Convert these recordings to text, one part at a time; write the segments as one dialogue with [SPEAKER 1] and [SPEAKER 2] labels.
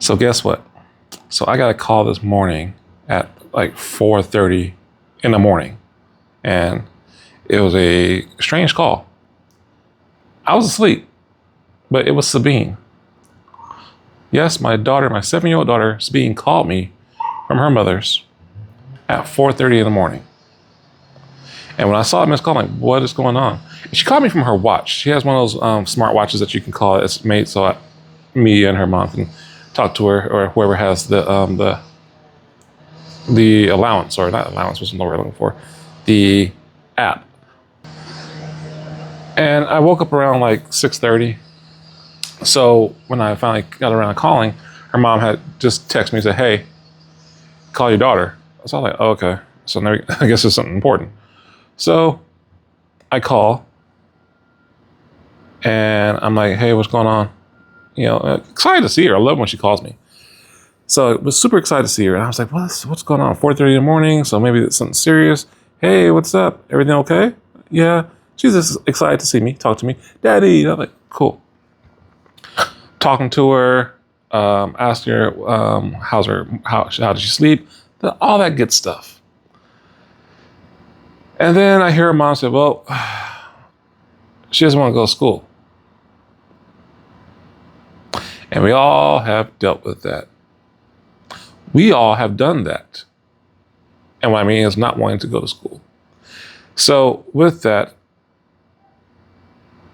[SPEAKER 1] So guess what? So I got a call this morning at like 4:30 in the morning, and it was a strange call. I was asleep, but it was Sabine. Yes, my daughter, my 7-year-old daughter, Sabine, called me from her mother's at 4:30 in the morning. And when I saw the missed call, I'm like, what is going on? And she called me from her watch. She has one of those smart watches that you can call. It's made so me and her mom can talk to her, or whoever has the allowance, or not allowance, wasn't what we're looking for, the app. And I woke up around like 6:30. So when I finally got around to calling, her mom had just texted me and said, hey, call your daughter. So I was like, oh, okay. So now I guess it's something important. So I call and I'm like, hey, what's going on? You know, excited to see her. I love when she calls me. So I was super excited to see her. And I was like, what's going on? 4:30 in the morning. So maybe it's something serious. Hey, what's up? Everything okay? Yeah. She's just excited to see me, talk to me. Daddy. I'm like, cool. Talking to her, asking her, how did she sleep? All that good stuff. And then I hear her mom say, well, she doesn't want to go to school. And we all have dealt with that. We all have done that. And what I mean is not wanting to go to school. So with that,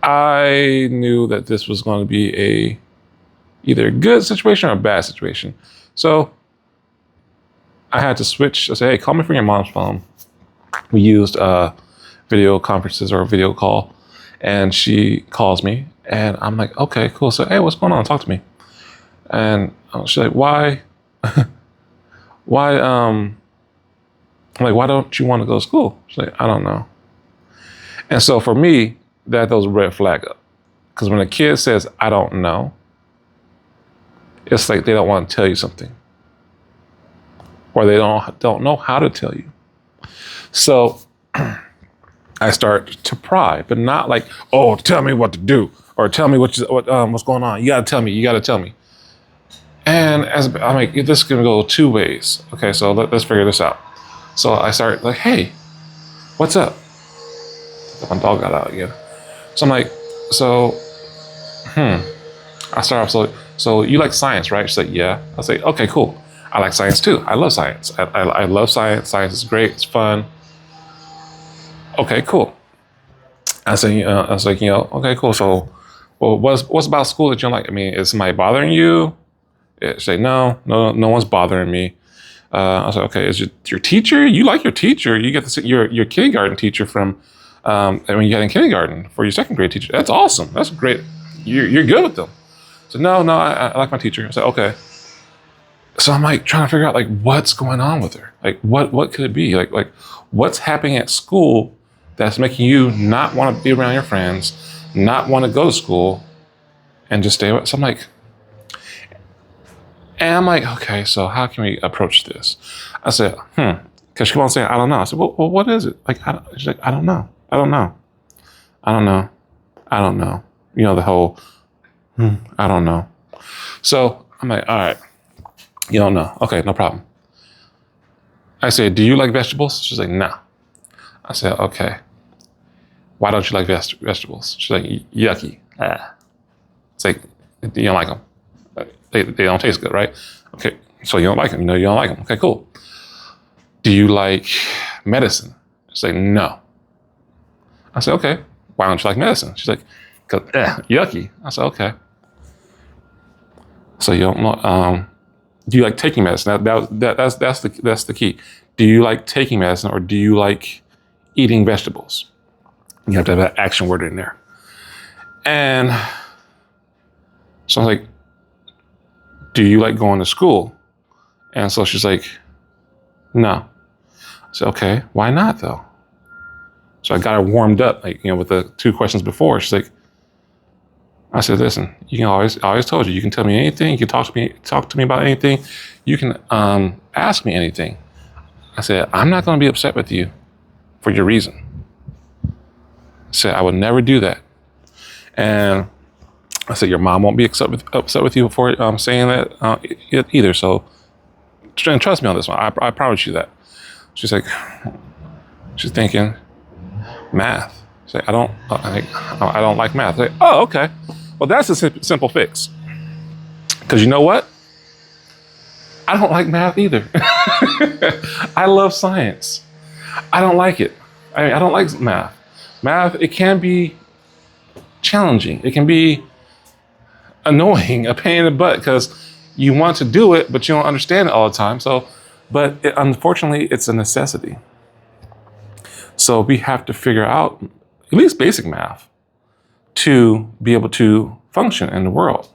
[SPEAKER 1] I knew that this was going to be either a good situation or a bad situation. So I had to switch. I said, hey, call me from your mom's phone. We used video conferences or a video call, and she calls me, and I'm like, okay, cool. So, hey, what's going on? Talk to me. And she's like, why? Why? I'm like, why don't you want to go to school? She's like, I don't know. And so for me, that throws a red flag up, because when a kid says, I don't know, it's like they don't want to tell you something, or they don't know how to tell you. So I start to pry, but not like, oh, tell me what to do, or tell me what's going on. You got to tell me. You got to tell me. And as I'm like, this is going to go two ways. Okay, so let's figure this out. So I start like, hey, what's up? My dog got out again. So I'm like, I start off, so you like science, right? She's like, yeah. I say, okay, cool. I like science too. I love science. I love science. Science is great. It's fun. Okay, cool. I was like, okay, cool. So, well, what's about school that you don't like? I mean, is somebody bothering you? She's like, no one's bothering me. I was like, okay, is your teacher? You like your teacher? You get your kindergarten teacher from, you had in kindergarten for your second grade teacher. That's awesome. That's great. You're good with them. So no, I like my teacher. I said, okay. So I'm like trying to figure out like what's going on with her. Like what could it be? Like what's happening at school that's making you not want to be around your friends, not want to go to school, and just stay away. So I'm like, okay, so how can we approach this? I said, because she kept on saying, I don't know. I said, well, what is it? Like, she's like, I don't know. You know, the whole, I don't know. So I'm like, all right, you don't know. Okay, no problem. I said, do you like vegetables? She's like, no. I said, okay. Why don't you like vegetables? She's like, yucky. It's like, you don't like them. They don't taste good, right? Okay, so you don't like them. You know you don't like them. Okay, cool. Do you like medicine? She's like, no. I said, okay. Why don't you like medicine? She's like, because yucky. I said, okay. So you don't know. Do you like taking medicine? That's the key. Do you like taking medicine, or do you like eating vegetables? You have to have that action word in there. And so I was like, do you like going to school? And so she's like, no. I said, okay, why not though? So I got her warmed up, like, with the two questions before. She's like, I said, listen, you can I always told you can tell me anything. You can talk to me about anything. You can ask me anything. I said, I'm not going to be upset with you for your reason. I said, I would never do that. And I said, your mom won't be upset with you for saying that either. So trust me on this one. I promise you that. She's like, she's thinking, math. She's like, I don't like math. I'm like, oh, okay. Well, that's a simple fix. Because you know what? I don't like math either. I love science. I don't like it. I don't like math. Math, it can be challenging. It can be annoying, a pain in the butt, because you want to do it, but you don't understand it all the time. Unfortunately, it's a necessity. So we have to figure out at least basic math to be able to function in the world,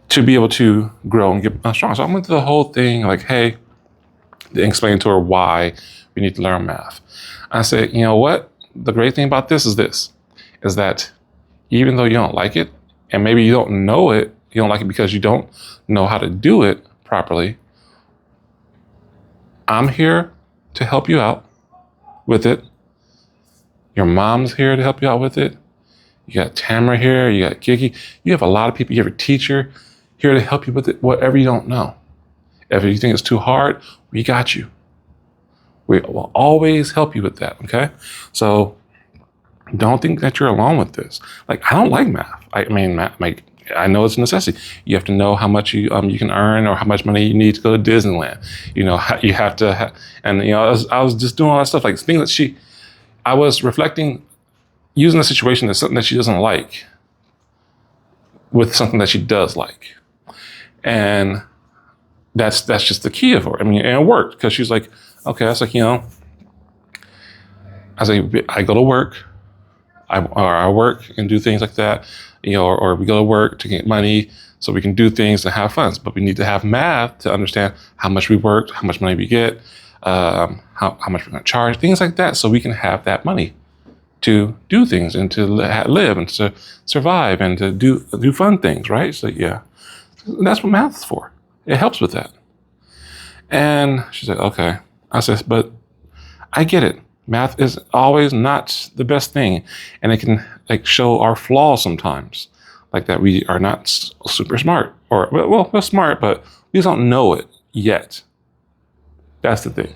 [SPEAKER 1] to be able to grow and get strong. So I went through the whole thing, like, hey, explain to her why we need to learn math. I said, you know what? The great thing about this is that even though you don't like it, and maybe you don't know it, you don't like it because you don't know how to do it properly, I'm here to help you out with it. Your mom's here to help you out with it. You got Tamara here, you got Kiki. You have a lot of people, you have a teacher here to help you with it, whatever you don't know. If you think it's too hard, we got you. We will always help you with that, okay? So don't think that you're alone with this. Like, I don't like math. I know it's a necessity. You have to know how much you can earn or how much money you need to go to Disneyland. You know, you have to, I was just doing all that stuff, like things that I was reflecting, using the situation as something that she doesn't like with something that she does like. And that's just the key of it. And it worked, because she's like, okay, that's like, I go to work, I work and do things like that, or we go to work to get money so we can do things and have fun. But we need to have math to understand how much we worked, how much money we get, how much we're going to charge, things like that, so we can have that money to do things and to live and to survive and to do fun things, right? So yeah, that's what math is for. It helps with that. And she said, okay. I said, but I get it. Math is always not the best thing. And it can show our flaws sometimes, like that we are not super smart, or we're smart, but we just don't know it yet. That's the thing.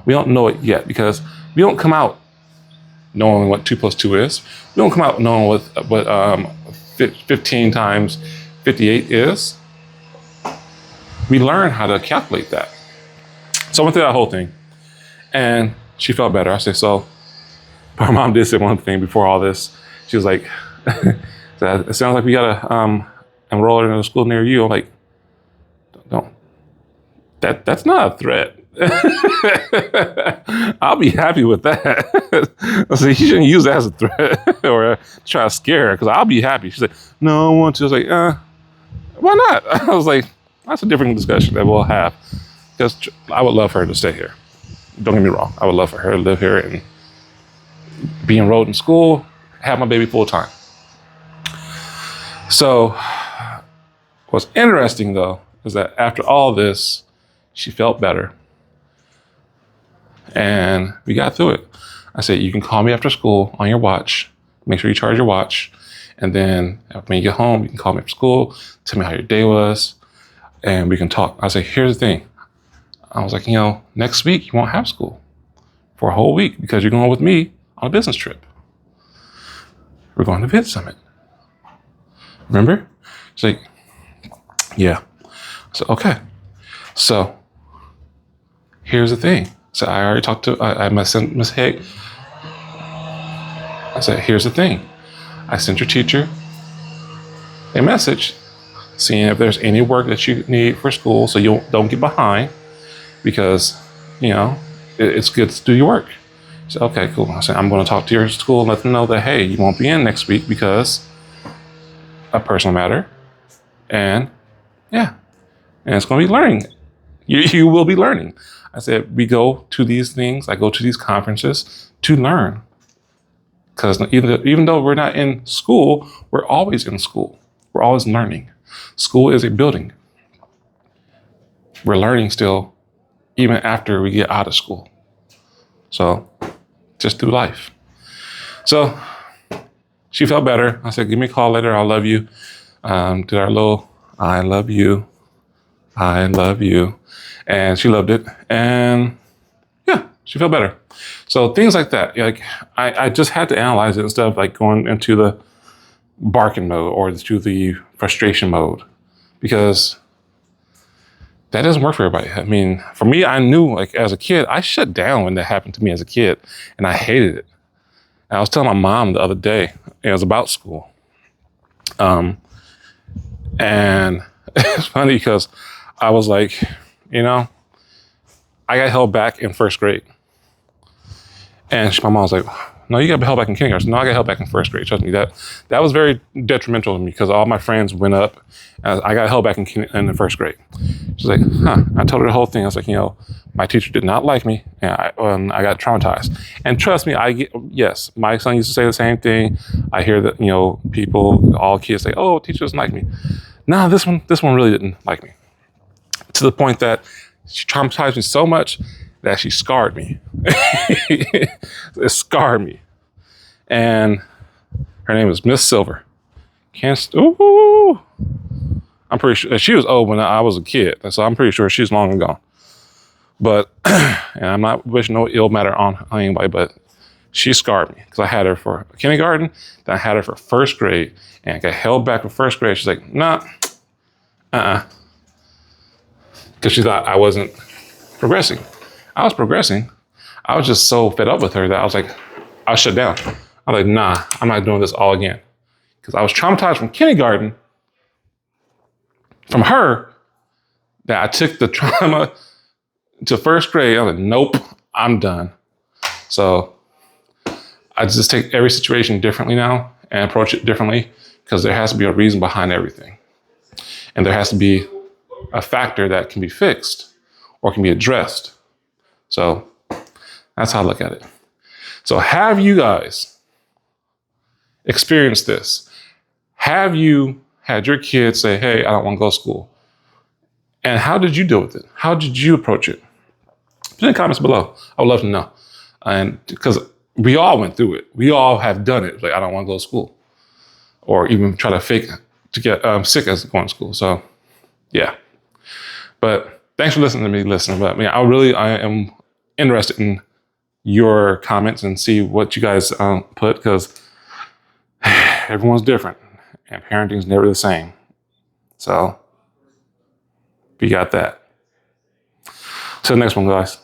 [SPEAKER 1] We don't know it yet because we don't come out knowing what 2 + 2 is. We don't come out knowing what 15 times 58 is. We learn how to calculate that. So I went through that whole thing, and she felt better. I said, so her mom did say one thing before all this. She was like, it sounds like we gotta enroll her in a school near you. I'm like, don't. That's not a threat. I'll be happy with that. I said, you shouldn't use that as a threat or try to scare her, because I'll be happy. She's like, no, I want to. I was like, why not? I was like, that's a different discussion that we'll have, because I would love for her to stay here. Don't get me wrong. I would love for her to live here and be enrolled in school, have my baby full time. So what's interesting, though, is that after all this, she felt better. And we got through it. I said, you can call me after school on your watch. Make sure you charge your watch. And then when you get home, you can call me after school, tell me how your day was, and we can talk. I said, here's the thing. I was like, next week you won't have school for a whole week because you're going with me on a business trip. We're going to VidSummit. Remember? She's like, yeah. So, okay. So here's the thing. So I already talked to, I sent Miss Higg. I said, here's the thing. I sent your teacher a message seeing if there's any work that you need for school so you don't get behind, because, it's good to do your work. So, okay, cool. I said, I'm going to talk to your school and let them know that, hey, you won't be in next week because a personal matter. And yeah, and it's going to be learning. You will be learning. I said, we go to these things. I go to these conferences to learn. Because even though we're not in school, we're always in school. We're always learning. School is a building. We're learning still, even after we get out of school. So just through life. So She felt better. I said, give me a call later. I love you. Did our little, I love you. I love you. And she loved it. And yeah, she felt better. So things like that. Like I just had to analyze it instead of like going into the barking mode or to the frustration mode, because that doesn't work for everybody. I mean, for me, I knew like as a kid, I shut down when that happened to me as a kid, and I hated it. And I was telling my mom the other day, it was about school. And it's funny because I was like, you know, I got held back in first grade. And my mom was like, no, you got held back in kindergarten. So, no, I got held back in first grade. Trust me, that was very detrimental to me because all my friends went up and I got held back in the first grade. She's like, huh. I told her the whole thing. I was like, you know, my teacher did not like me and I got traumatized. And trust me, yes, my son used to say the same thing. I hear that, you know, all kids say, oh, teacher doesn't like me. No, this one really didn't like me. To the point that she traumatized me so much that she scarred me. It scarred me. And her name is Miss Silver. Ooh. I'm pretty sure she was old when I was a kid, so I'm pretty sure she's long gone. But, and I'm not wishing no ill matter on anybody, but she scarred me because I had her for kindergarten, then I had her for first grade, and I got held back for first grade. She's like, nah, because she thought I wasn't progressing. I was progressing. I was just so fed up with her that I was like, I shut down. I was like, nah, I'm not doing this all again. Because I was traumatized from kindergarten from her that I took the trauma to first grade. I was like, nope, I'm done. So I just take every situation differently now and approach it differently because there has to be a reason behind everything. And there has to be a factor that can be fixed or can be addressed. So that's how I look at it. So have you guys experienced this? Have you had your kids say, hey, I don't want to go to school? And how did you deal with it? How did you approach it? Put in the comments below. I would love to know. And because we all went through it. We all have done it. Like, I don't want to go to school. Or even try to fake to get sick as going to school. So, yeah. But thanks for listening to me listen. But I am interested in your comments and see what you guys put, because everyone's different and parenting is never the same. So we got that. Till the next one, guys.